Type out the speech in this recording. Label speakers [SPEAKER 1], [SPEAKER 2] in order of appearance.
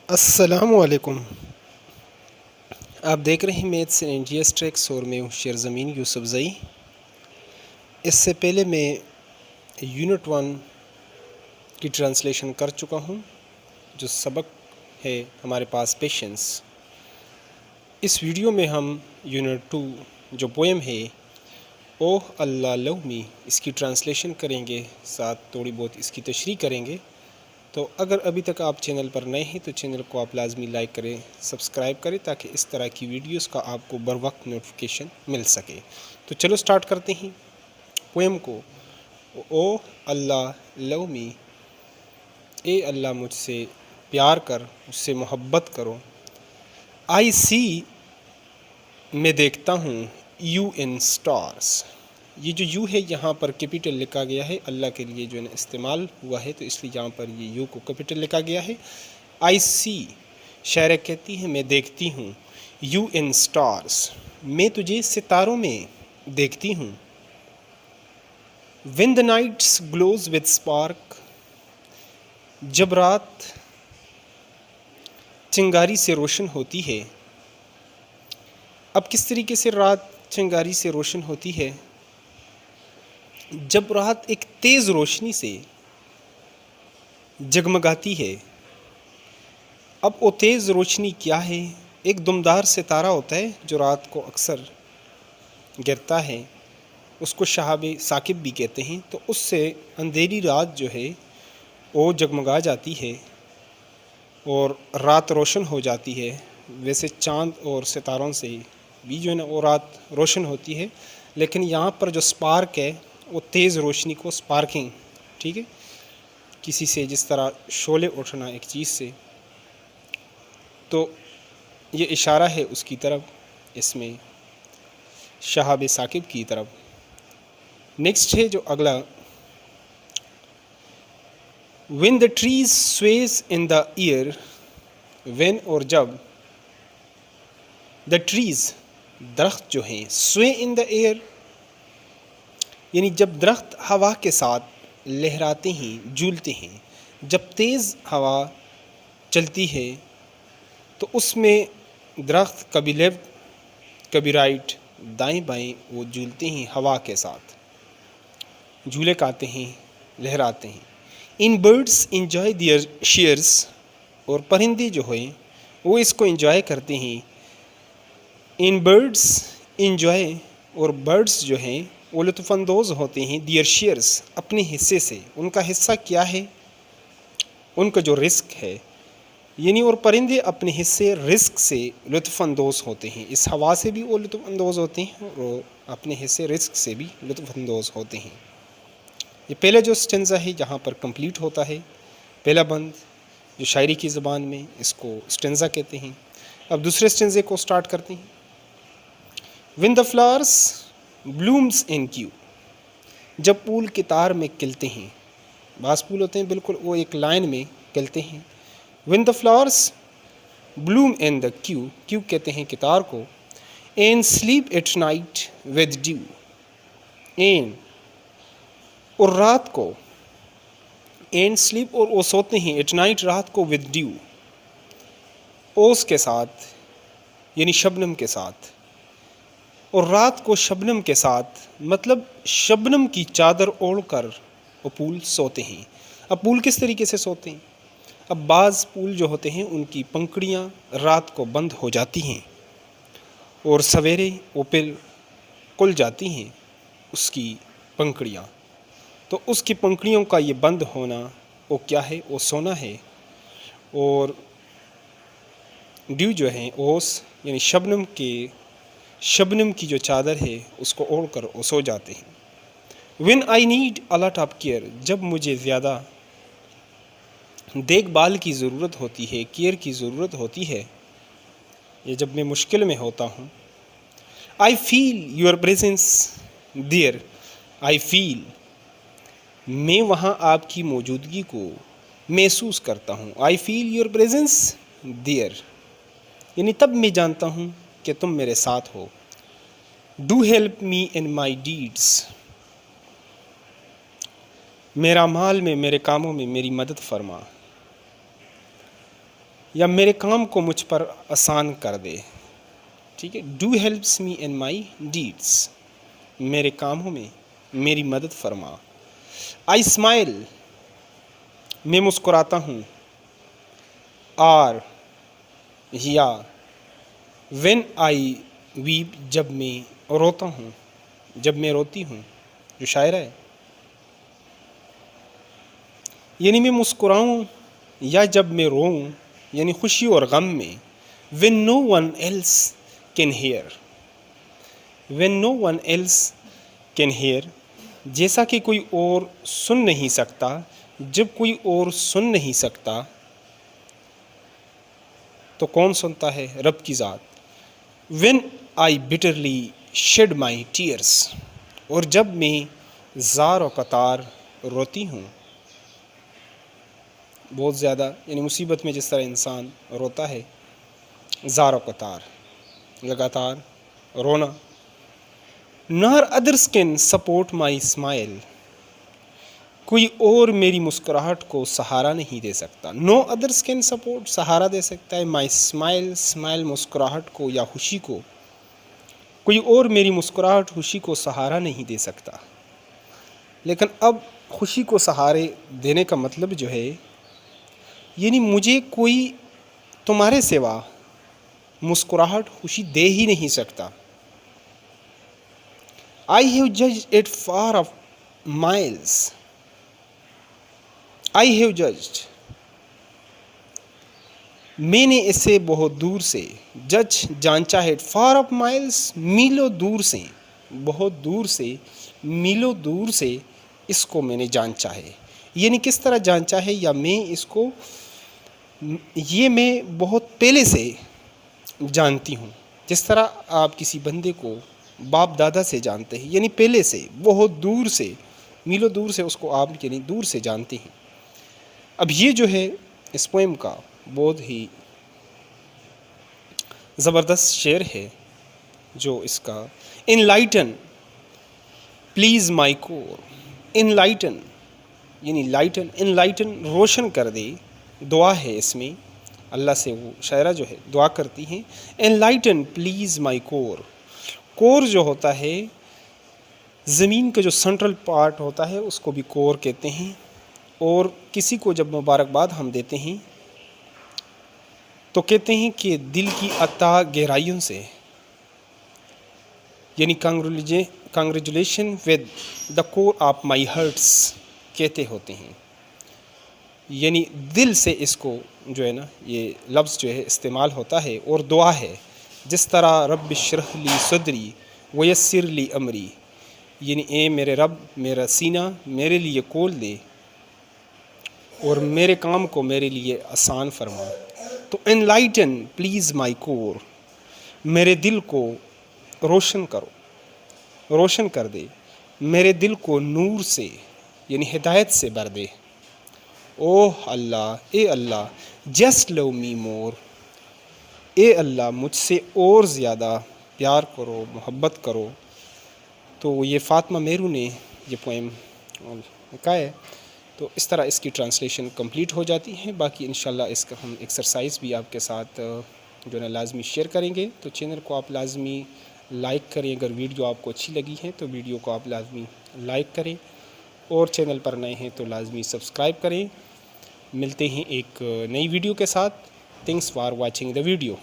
[SPEAKER 1] السلام علیکم۔ آپ دیکھ رہے ہیں میتھس ان انڈیا ٹریکس اور میں ہوں شیر زمین یوسف زئی۔ اس سے پہلے میں یونٹ 1 کی ٹرانسلیشن کر چکا ہوں، جو سبق ہے ہمارے پاس پیشنس۔ اس ویڈیو میں ہم یونٹ 2 جو پویم ہے اوہ اللہ لو می، اس کی ٹرانسلیشن کریں گے، ساتھ تھوڑی بہت اس کی تشریح کریں گے۔ تو اگر ابھی تک آپ چینل پر نئے ہیں تو چینل کو آپ لازمی لائک کریں، سبسکرائب کریں، تاکہ اس طرح کی ویڈیوز کا آپ کو بر وقت نوٹیفیکیشن مل سکے۔ تو چلو سٹارٹ کرتے ہیں پویم کو۔ او اللہ لو می، اے اللہ مجھ سے پیار کر، مجھ سے محبت کرو۔ آئی سی، میں دیکھتا ہوں، یو ان سٹارز، یہ جو یو ہے یہاں پر کیپیٹل لکھا گیا ہے، اللہ کے لیے جو ہے نا استعمال ہوا ہے، تو اس لیے یہاں پر یہ یو کو کیپیٹل لکھا گیا ہے۔ آئی سی، شاعرہ کہتی ہے میں دیکھتی ہوں، یو ان سٹارز، میں تجھے ستاروں میں دیکھتی ہوں۔ When the nights glows with spark, جب رات چنگاری سے روشن ہوتی ہے۔ اب کس طریقے سے رات چنگاری سے روشن ہوتی ہے؟ جب رات ایک تیز روشنی سے جگمگاتی ہے۔ اب وہ تیز روشنی کیا ہے؟ ایک دمدار ستارہ ہوتا ہے جو رات کو اکثر گرتا ہے، اس کو شہاب ثاقب بھی کہتے ہیں۔ تو اس سے اندھیری رات جو ہے وہ جگمگا جاتی ہے اور رات روشن ہو جاتی ہے۔ ویسے چاند اور ستاروں سے بھی جو ہے نا وہ رات روشن ہوتی ہے، لیکن یہاں پر جو سپارک ہے وہ تیز روشنی کو سپارکنگ، ٹھیک ہے، کسی سے جس طرح شعلے اٹھنا ایک چیز سے، تو یہ اشارہ ہے اس کی طرف، اس میں شہاب ثاقب کی طرف۔ نیکسٹ ہے جو اگلا، when the trees sways in the air, when اور جب، دا ٹریز درخت جو ہیں، سوے ان دا ایئر یعنی جب درخت ہوا کے ساتھ لہراتے ہیں، جھولتے ہیں، جب تیز ہوا چلتی ہے تو اس میں درخت کبھی لیفٹ کبھی رائٹ، دائیں بائیں وہ جھولتے ہیں ہوا کے ساتھ، جھولے کاتے ہیں، لہراتے ہیں۔ ان برڈس انجوائے دیئر شیئرس، اور پرندے جو ہیں وہ اس کو انجوائے کرتے ہیں۔ ان برڈس انجوائے، اور برڈس جو ہیں وہ لطف اندوز ہوتے ہیں، دیئر شیئرس، اپنے حصے سے۔ ان کا حصہ کیا ہے؟ ان کا جو رزق ہے، یعنی اور پرندے اپنے حصے رزق سے لطف اندوز ہوتے ہیں۔ اس ہوا سے بھی وہ لطف اندوز ہوتے ہیں اور اپنے حصے رزق سے بھی لطف اندوز ہوتے ہیں۔ یہ پہلا جو اسٹینزا ہے یہاں پر کمپلیٹ ہوتا ہے، پہلا بند جو شاعری کی زبان میں اس کو اسٹینزا کہتے ہیں۔ اب دوسرے اسٹینزے کو سٹارٹ کرتے ہیں۔ when the flowers blooms in queue، جب پھول قطار میں کھلتے ہیں، بعض پھول ہوتے ہیں بالکل وہ ایک لائن میں کھلتے ہیں۔ when the flowers bloom in the queue، queue کہتے ہیں قطار کو۔ and sleep at night with dew، and اور رات کو، and sleep اور وہ سوتے ہیں at night رات کو with dew، اوس کے ساتھ یعنی شبنم کے ساتھ، اور رات کو شبنم کے ساتھ، مطلب شبنم کی چادر اوڑھ کر وہ پھول سوتے ہیں۔ اب پھول کس طریقے سے سوتے ہیں؟ اب بعض پھول جو ہوتے ہیں ان کی پنکھڑیاں رات کو بند ہو جاتی ہیں اور سویرے وہ پھر کھل جاتی ہیں اس کی پنکھڑیاں، تو اس کی پنکھڑیوں کا یہ بند ہونا وہ کیا ہے؟ وہ سونا ہے۔ اور ڈیو جو ہے اوس یعنی شبنم کی جو چادر ہے اس کو اوڑھ کر وہ سو جاتے ہیں۔ when I need a lot of care، جب مجھے زیادہ دیکھ بھال کی ضرورت ہوتی ہے، کیئر کی ضرورت ہوتی ہے، یہ جب میں مشکل میں ہوتا ہوں۔ I feel your presence there، I feel، میں وہاں آپ کی موجودگی کو محسوس کرتا ہوں۔ I feel your presence there، یعنی تب میں جانتا ہوں کہ تم میرے ساتھ ہو۔ do help me in my deeds، میرا مال میں، میرے کاموں میں میری مدد فرما۔ یا میرے کام کو مجھ پر آسان کر دے. ٹھیک ہے. Do helps me in my deeds, میرے کاموں میں میری مدد فرما. آئی اسمائل، میں مسکراتا ہوں. آر یا وین آئی ویپ، جب میں روتا ہوں، جب میں روتی ہوں. جو شاعرہ ہے، یعنی میں مسکراؤں یا جب میں روؤں، یعنی خوشی اور غم میں. when no one else can hear، when no one else can hear، جیسا کہ کوئی اور سن نہیں سکتا، جب کوئی اور سن نہیں سکتا تو کون سنتا ہے؟ رب کی ذات. when I bitterly shed my tears، اور جب میں زار و قطار روتی ہوں. بہت زیادہ، یعنی مصیبت میں جس طرح انسان روتا ہے، زار و قطار، لگاتار رونا. nor others can support my smile، کوئی اور میری مسکراہٹ کو سہارا نہیں دے سکتا. no others can support، سہارا دے سکتا ہے my smile، smile مسکراہٹ کو یا خوشی کو. کوئی اور میری مسکراہٹ خوشی کو سہارا نہیں دے سکتا. لیکن اب خوشی کو سہارے دینے کا مطلب جو ہے، یعنی مجھے کوئی تمہارے سوا مسکراہٹ خوشی دے ہی نہیں سکتا. I have judged it far of miles، I have judged، میں نے اسے بہت دور سے، جج جانچا ہے، far of miles میلوں دور سے، بہت دور سے، میلوں دور سے اس کو میں نے جانچا ہے. یعنی کس طرح جانچا ہے، یا میں اس کو، یہ میں بہت پہلے سے جانتی ہوں. جس طرح آپ کسی بندے کو باپ دادا سے جانتے ہیں، یعنی پہلے سے، بہت دور سے، میلوں دور سے اس کو آپ یعنی دور سے جانتے ہیں. اب یہ جو ہے اس پوئم کا بہت ہی زبردست شعر ہے، جو اس کا enlighten please my core. Enlighten یعنی لائٹن، انلائٹن روشن کر دے. دعا ہے اس میں، اللہ سے وہ شاعرہ جو ہے دعا کرتی ہیں. انلائٹن پلیز مائی کور. کور جو ہوتا ہے زمین کا جو سینٹرل پارٹ ہوتا ہے، اس کو بھی کور کہتے ہیں. اور کسی کو جب مبارکباد ہم دیتے ہیں تو کہتے ہیں کہ دل کی اتھاہ گہرائیوں سے، یعنی congratulation with the core of my hearts کہتے ہوتے ہیں. یعنی دل سے اس کو جو ہے نا، یہ لفظ جو ہے استعمال ہوتا ہے. اور دعا ہے جس طرح رب اشرح لی صدری ویسر لی امری، یعنی اے میرے رب میرا سینہ میرے لیے کھول دے اور میرے کام کو میرے لیے آسان فرما. تو انلائٹن پلیز مائی کور، میرے دل کو روشن کرو، روشن کر دے. میرے دل کو نور سے یعنی ہدایت سے بھر دے. اوہ اللہ، اے اللہ، جسٹ لو می مور، اے اللہ مجھ سے اور زیادہ پیار کرو، محبت کرو. تو یہ فاطمہ میرو نے یہ پوئم لکھا ہے. تو اس طرح اس کی ٹرانسلیشن کمپلیٹ ہو جاتی ہے. باقی انشاءاللہ اس کا ہم ایکسرسائز بھی آپ کے ساتھ جو ہے نا لازمی شیئر کریں گے. تو چینل کو آپ لازمی لائک کریں. اگر ویڈیو آپ کو اچھی لگی ہے تو ویڈیو کو آپ لازمی لائک کریں، اور چینل پر نئے ہیں تو لازمی سبسکرائب کریں. ملتے ہیں ایک نئی ویڈیو کے ساتھ. Thanks for watching the video.